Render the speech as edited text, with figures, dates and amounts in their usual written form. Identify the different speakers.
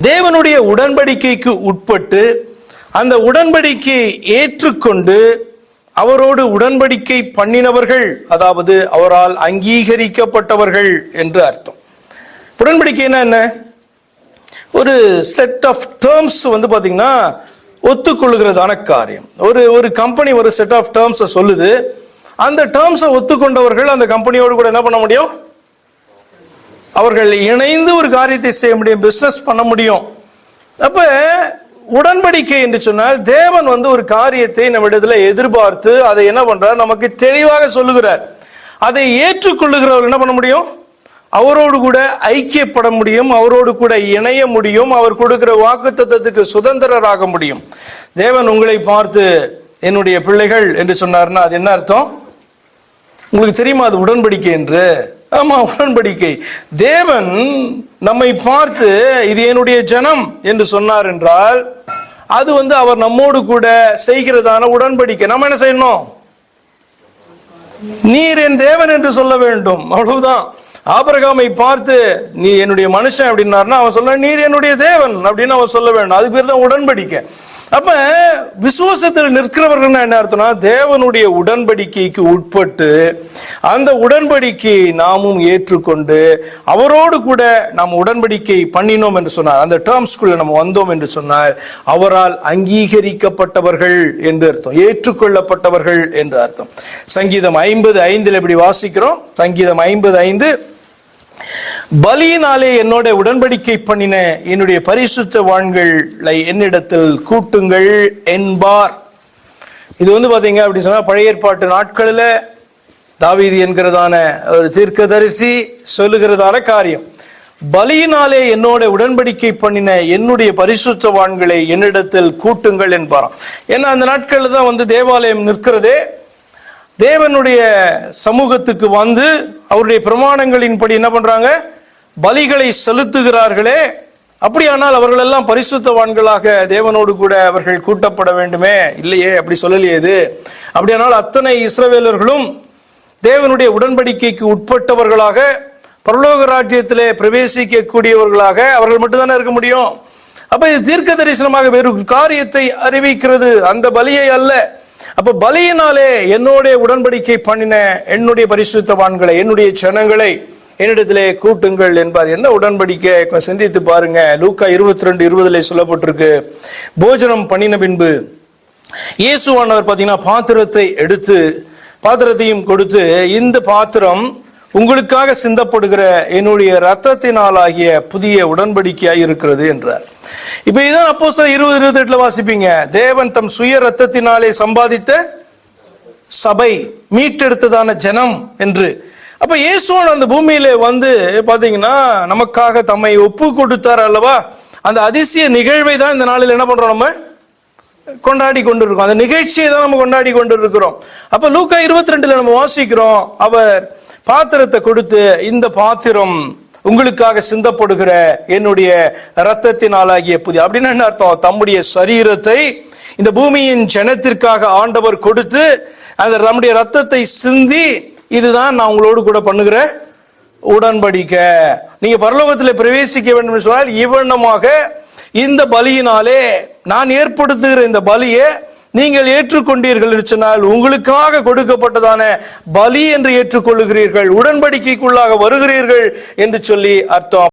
Speaker 1: தேவனுடைய உடன்படிக்கைக்கு உட்பட்டு அந்த உடன்படிக்கையை ஏற்றுக்கொண்டு அவரோடு உடன்படிக்கை பண்ணினவர்கள், அதாவது அவரால் அங்கீகரிக்கப்பட்டவர்கள் என்று அர்த்தம். உடன்படிக்கைன்னா என்ன? ஒரு செட் ஆஃப் டேர்ம்ஸ் பாத்தீங்கன்னா ஒத்துக்கொள்ளுகிறதான காரியம். ஒரு கம்பெனி ஒரு செட் ஆஃப் டேர்ம்ஸ் சொல்லுது. அந்த டேர்ம்ஸை ஒத்துக்கொண்டவர்கள் அந்த கம்பெனியோடு கூட என்ன பண்ண முடியும்? அவர்கள் இணைந்து ஒரு காரியத்தை செய்ய முடியும், பிசினஸ் பண்ண முடியும். அப்ப உடன்படிக்கை என்று சொன்னால் தேவன் ஒரு காரியத்தை நம்ம இடத்துல எதிர்பார்த்து அதை என்ன பண்றார், நமக்கு தெளிவாக சொல்லுகிறார். அதை ஏற்றுக்கொள்ளுகிறவர் என்ன பண்ண முடியும்? அவரோடு கூட ஐக்கியப்பட முடியும், அவரோடு கூட இணைய முடியும், அவர் கொடுக்கிற வாக்குத்தத்தத்துக்கு சுதந்திரராக முடியும். தேவன் உங்களை பார்த்து என்னுடைய பிள்ளைகள் என்று சொன்னார்னா அது என்ன அர்த்தம்? உங்களுக்கு தெரியுமா அது உடன்படிக்கை என்று? ஆமா, உடன்படிக்கை. தேவன் நம்மை பார்த்து இது என்னுடைய ஜனம் என்று சொன்னார் என்றால் அது அவர் நம்மோடு கூட செய்கிறதான உடன்படிக்கை. நம்ம என்ன செய்யணும்? நீர் என் தேவன் என்று சொல்ல வேண்டும், அவ்வளவுதான். ஆபிரகாமை பார்த்து நீ என்னுடைய மனுஷன் அப்படின்னாருன்னா அவன் சொல்ல நீர் என்னுடைய தேவன் அப்படின்னு அவன் சொல்ல வேண்டும். அது பேர் தான் உடன்படிக்கை. அப்ப விசுவாசத்தில் நிற்கிறவர்கள் என்ன அர்த்தம்னா தேவனுடைய உடன்படிக்கைக்கு உட்பட்டு அந்த உடன்படிக்கையை நாமும் ஏற்றுக்கொண்டு அவரோடு கூட நாம் உடன்படிக்கை பண்ணினோம் என்று சொன்னார், அந்த டேர்ம்ஸ்குள்ள நம்ம வந்தோம் என்று சொன்னார், அவரால் அங்கீகரிக்கப்பட்டவர்கள் என்று அர்த்தம், ஏற்றுக்கொள்ளப்பட்டவர்கள் என்று அர்த்தம். சங்கீதம் 50:5 இப்படி வாசிக்கிறோம். சங்கீதம் 50:5, பலியினாலே என்னோட உடன்படிக்கை பண்ணின என்னுடைய பரிசுத்தவான்களை என்னிடத்தில் கூட்டுங்கள் என்பார். இது பாத்தீங்க அப்படி சொன்னா பழைய ஏற்பாட்டு நாட்களில் தாவீது என்கிறதான ஒரு தீர்க்கதரிசி சொல்லுகிறதான காரியம். பலியினாலே என்னோட உடன்படிக்கை பண்ணின என்னுடைய பரிசுத்தவான்களை என்னிடத்தில் கூட்டுங்கள் என்பாராம். ஏன்னா அந்த நாட்களில் தான் தேவாலயம் நிற்கிறதே. தேவனுடைய சமூகத்துக்கு அவருடைய பிரமாணங்களின்படி என்ன பண்றாங்க? பலிகளை செலுத்துகிறார்களே. அப்படியானால் அவர்கள் எல்லாம் பரிசுத்தவான்களாக தேவனோடு கூட அவர்கள் கூட்டப்பட வேண்டுமே? இல்லையே, அப்படி சொல்லலையே. அப்படியானால் அத்தனை இஸ்ரவேலர்களும் தேவனுடைய உடன்படிக்கைக்கு உட்பட்டவர்களாக பரலோக ராஜ்யத்திலே பிரவேசிக்க கூடியவர்களாக அவர்கள் மட்டும்தானே இருக்க முடியும். அப்ப இது தீர்க்க தரிசனமாக வேறு காரியத்தை அறிவிக்கிறது, அந்த பலியை அல்ல. அப்ப பலியினாலே என்னோட உடன்படிக்கை பண்ணின என்னுடைய பரிசுத்தவான்களை என்னுடைய ஜனங்களை என்னிடத்திலே கூட்டுங்கள் என்பார். என்ன உடன்படிக்கை? சிந்தித்து பாருங்க. லூக்கா 22:20 சொல்லப்பட்டிருக்கு, போஜனம் பண்ணின பின்பு இயேசுவானவர் பாத்தீங்கன்னா பாத்திரத்தை எடுத்து பாத்திரத்தையும் கொடுத்து, இந்த பாத்திரம் உங்களுக்காக சிந்தப்படுகிற என்னுடைய இரத்தத்தினால் ஆகிய புதிய உடன்படிக்கையாய் இருக்கிறது என்றார். இப்ப இதுதான் அப்போஸ்தலர் 20:28 வாசிப்பீங்க. தேவன் தம் சுய ரத்தத்தினாலே சம்பாதித்த சபை, மீட்டெடுத்ததான ஜனம் என்று. அப்ப இயேசுவான் அந்த பூமியிலே பாத்தீங்கன்னா நமக்காக தம்மை ஒப்பு கொடுத்தார் அல்லவா? அந்த அதிசய நிகழ்வை தான் இந்த நாளில் என்ன பண்றோம், நம்ம கொண்டாடி கொண்டிருக்கோம். அந்த நிகழ்ச்சியை தான் நம்ம கொண்டாடி கொண்டிருக்கிறோம். அப்ப லூக்கா 22 நம்ம வாசிக்கிறோம், அவர் பாத்திரத்தை கொடுத்து, இந்த பாத்திரம் உங்களுக்காக சிந்தப்படுகிற என்னுடைய இரத்தத்தினாலாகிய புதிய, அப்படின்னு என்ன அர்த்தம்? தம்முடைய சரீரத்தை இந்த பூமியின் ஜனத்திற்காக ஆண்டவர் கொடுத்து அந்த நம்முடைய ரத்தத்தை சிந்தி, இதுதான் நான் உங்களோடு கூட பண்ணுகிற உடன்படிக்கை. நீங்க பரலோகத்தில் பிரவேசிக்க வேண்டும் என்று சொன்னால் இவ்வண்ணமாக இந்த பலியினாலே நான் ஏற்படுத்துகிற இந்த பலியை நீங்கள் ஏற்றுக்கொண்டீர்கள் என்று சொன்னால் உங்களுக்காக கொடுக்கப்பட்டதான பலி என்று ஏற்றுக்கொள்ளுகிறீர்கள், உடன்படிக்கைக்குள்ளாக வருகிறீர்கள் என்று சொல்லி அர்த்தம்.